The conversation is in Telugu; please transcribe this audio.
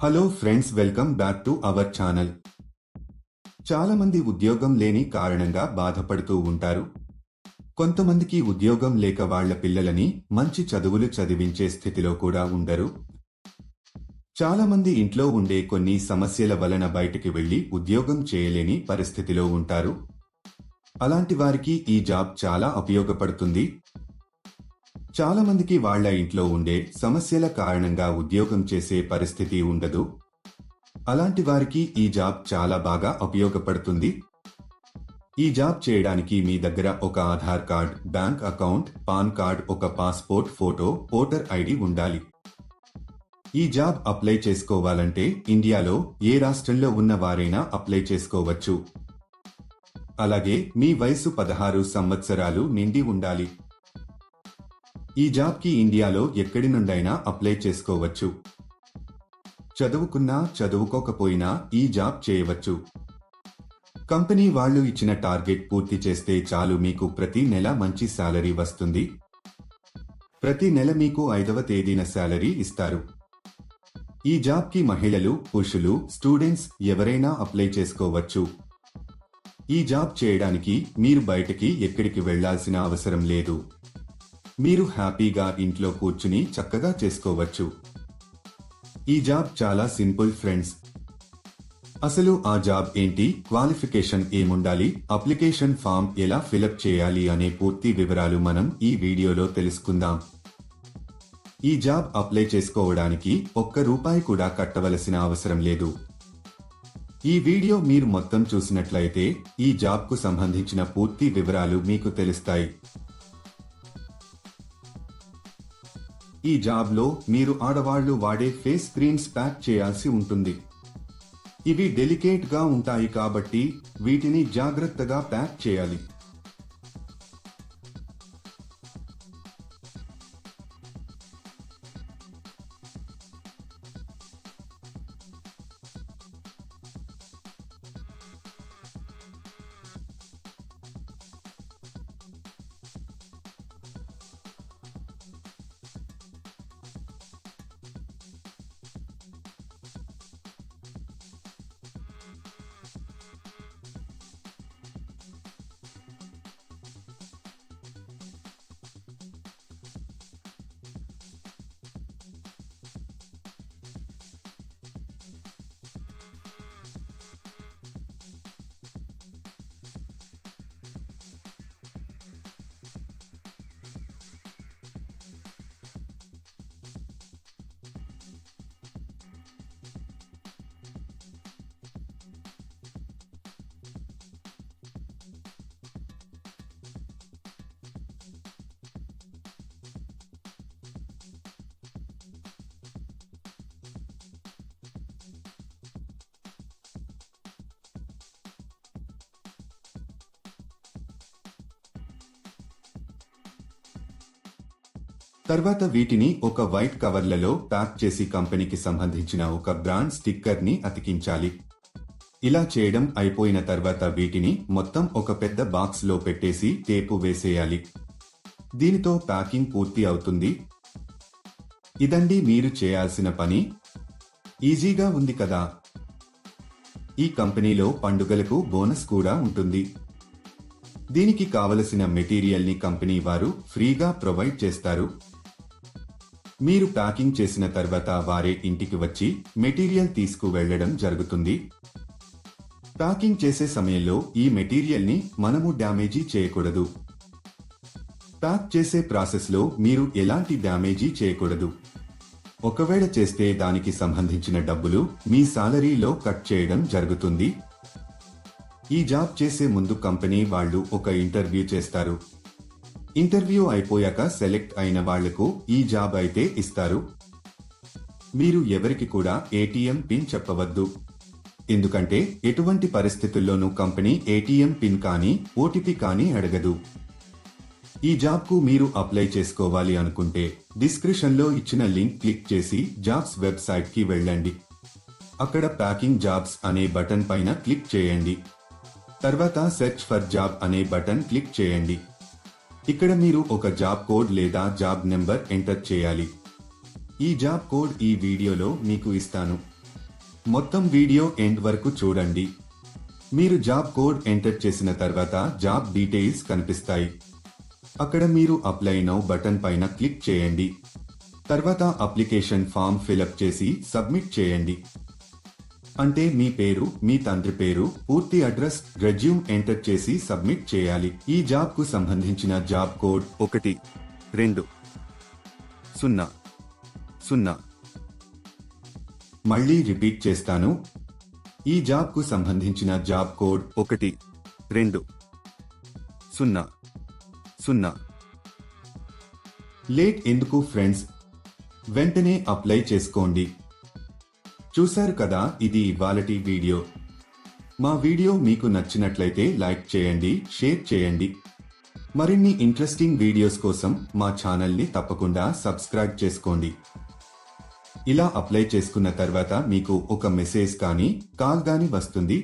Hello friends, welcome back to our channel. చాలా మంది ఉద్యోగం లేని కారణంగా బాధపడుతూ ఉంటారు. కొంతమందికి ఉద్యోగం లేక వాళ్ల పిల్లలని మంచి చదువులు చదివించే స్థితిలో కూడా ఉండరు. చాలా మంది ఇంట్లో ఉండే కొన్ని సమస్యల వలన బయటికి వెళ్లి ఉద్యోగం చేయలేని పరిస్థితిలో ఉంటారు. అలాంటి వారికి ఈ జాబ్ చాలా ఉపయోగపడుతుంది. చాలా మందికి వాళ్ల ఇంట్లో ఉండే సమస్యల కారణంగా ఉద్యోగం చేసే పరిస్థితి ఉండదు. అలాంటి వారికి ఈ జాబ్ చాలా బాగా ఉపయోగపడుతుంది. ఈ జాబ్ చేయడానికి మీ దగ్గర ఒక Aadhaar card, bank account, pan card, ఒక పాస్పోర్ట్ ఫోటో, ఓటర్ ఐడి ఉండాలి. ఈ జాబ్ అప్లై చేసుకోవాలంటే ఇండియాలో ఏ రాష్ట్రంలో ఉన్న వారైనా అప్లై చేసుకోవచ్చు. అలాగే మీ వయసు 16 సంవత్సరాలు నిండి ఉండాలి. ఈ జాబ్ కి ఇండియాలో ఎక్కడి నుండైనా అప్లై చేసుకోవచ్చు. చదువుకున్నా చదువుకోకపోయినా ఈ జాబ్ చేయవచ్చు. కంపెనీ వాళ్ళు ఇచ్చిన టార్గెట్ పూర్తి చేస్తే చాలు, మీకు ప్రతి నెల మంచి శాలరీ వస్తుంది. ప్రతి నెల మీకు 5వ తేదీన శాలరీ ఇస్తారు. ఈ జాబ్ కి మహిళలు, పురుషులు, స్టూడెంట్స్ ఎవరైనా అప్లై చేసుకోవచ్చు. ఈ జాబ్ చేయడానికి మీరు బయటకి ఎక్కడికి వెళ్లాల్సిన అవసరం లేదు. మీరు హ్యాపీగా ఇంట్లో కూర్చుని చక్కగా చేసుకోవచ్చు. ఈ జాబ్ చాలా సింపుల్ ఫ్రెండ్స్. అసలు ఆ జాబ్ ఏంటి, క్వాలిఫికేషన్ ఏముండాలి, అప్లికేషన్ ఫామ్ ఎలా ఫిలప్ చేయాలి అనే పూర్తి వివరాలు మనం ఈ వీడియోలో తెలుసుకుందాం. ఈ జాబ్ అప్లై చేసుకోవడానికి ₹1 కూడా కట్టవలసిన అవసరం లేదు. ఈ వీడియో మీరు మొత్తం చూసినట్లయితే ఈ జాబ్కు సంబంధించిన పూర్తి వివరాలు మీకు తెలుస్తాయి. ఈ జాబ్లో మీరు ఆడవాళ్లు వాడే ఫేస్ క్రీమ్స్ ప్యాక్ చేయాల్సి ఉంటుంది. ఇవి డెలికేట్ గా ఉంటాయి కాబట్టి వీటిని జాగ్రత్తగా ప్యాక్ చేయాలి. తర్వాత వీటిని ఒక వైట్ కవర్లలో ప్యాక్ చేసి కంపెనీకి సంబంధించిన ఒక బ్రాండ్ స్టిక్కర్ ని అతికించాలి. ఇలా చేయడం అయిపోయిన తర్వాత వీటిని మొత్తం ఒక పెద్ద బాక్స్ లో పెట్టేసి టేపు వేసేయాలి. దీనితో ప్యాకింగ్ పూర్తి అవుతుంది. ఇదండి మీరు చేయాల్సిన పని. ఈజీగా ఉంది కదా. ఈ కంపెనీలో పండుగలకు బోనస్ కూడా ఉంటుంది. దీనికి కావలసిన మెటీరియల్ ని కంపెనీ వారు ఫ్రీగా ప్రొవైడ్ చేస్తారు. మీరు ప్యాకింగ్ చేసిన తర్వాత వారే ఇంటికి వచ్చి మెటీరియల్ తీసుకువెళ్లడం జరుగుతుంది. ప్యాకింగ్ చేసే సమయంలో ఈ మెటీరియల్ ని మనము డ్యామేజీ చేయకూడదు. ప్యాక్ చేసే ప్రాసెస్ లో మీరు ఎలాంటి డ్యామేజీ చేయకూడదు. ఒకవేళ చేస్తే దానికి సంబంధించిన డబ్బులు మీ సాలరీలో కట్ చేయడం జరుగుతుంది. ఈ జాబ్ చేసే ముందు కంపెనీ వాళ్ళు ఒక ఇంటర్వ్యూ చేస్తారు. ఇంటర్వ్యూ అయిపోయాక సెలెక్ట్ అయిన వాళ్లకు ఈ జాబ్ అయితే ఇస్తారు. మీరు ఎవరికి కూడా ఏటీఎం పిన్ చెప్పవద్దు. ఎందుకంటే ఎటువంటి పరిస్థితుల్లోనూ కంపెనీ ఏటీఎం పిన్ కానీ ఓటీపీ కానీ అడగదు. ఈ జాబ్కు మీరు అప్లై చేసుకోవాలి అనుకుంటే డిస్క్రిప్షన్ లో ఇచ్చిన లింక్ క్లిక్ చేసి జాబ్స్ వెబ్సైట్ కి వెళ్ళండి. అక్కడ ప్యాకింగ్ జాబ్స్ అనే బటన్ పైన క్లిక్ చేయండి. తర్వాత సెర్చ్ ఫర్ జాబ్ అనే బటన్ క్లిక్ చేయండి. ఇక్కడ మీరు ఒక జాబ్ కోడ్ లేదా జాబ్ నెంబర్ ఎంటర్ చేయాలి. ఈ జాబ్ కోడ్ ఈ వీడియోలో మీకు ఇస్తాను. మొత్తం వీడియో ఎండ్ వరకు చూడండి. మీరు జాబ్ కోడ్ ఎంటర్ చేసిన తర్వాత జాబ్ డీటెయిల్స్ కనిపిస్తాయి. అక్కడ మీరు అప్లై నౌ బటన్ పైన క్లిక్ చేయండి. తర్వాత అప్లికేషన్ ఫామ్ ఫిలప్ చేసి సబ్మిట్ చేయండి. అంటే మీ పేరు, మీ తండ్రి పేరు, పూర్తి అడ్రస్, రెజ్యూమ్ ఎంటర్ చేసి సబ్మిట్ చేయాలి. ఈ జాబ్ కు సంబంధించిన జాబ్ కోడ్ 120. మళ్ళీ రిపీట్ చేస్తాను. ఈ జాబ్ కు సంబంధించిన జాబ్ కోడ్ 120. లేట్ ఎందుకు ఫ్రెండ్స్, వెంటనే అప్లై చేసుకోండి. చూశారు కదా, ఇది ఇవాళటి వీడియో. మా వీడియో మీకు నచ్చినట్లయితే లైక్ చేయండి, షేర్ చేయండి. మరిన్ని ఇంట్రెస్టింగ్ వీడియోస్ కోసం మా ఛానల్ని తప్పకుండా సబ్స్క్రైబ్ చేసుకోండి. ఇలా అప్లై చేసుకున్న తర్వాత మీకు ఒక మెసేజ్ కానీ కాల్ కానీ వస్తుంది.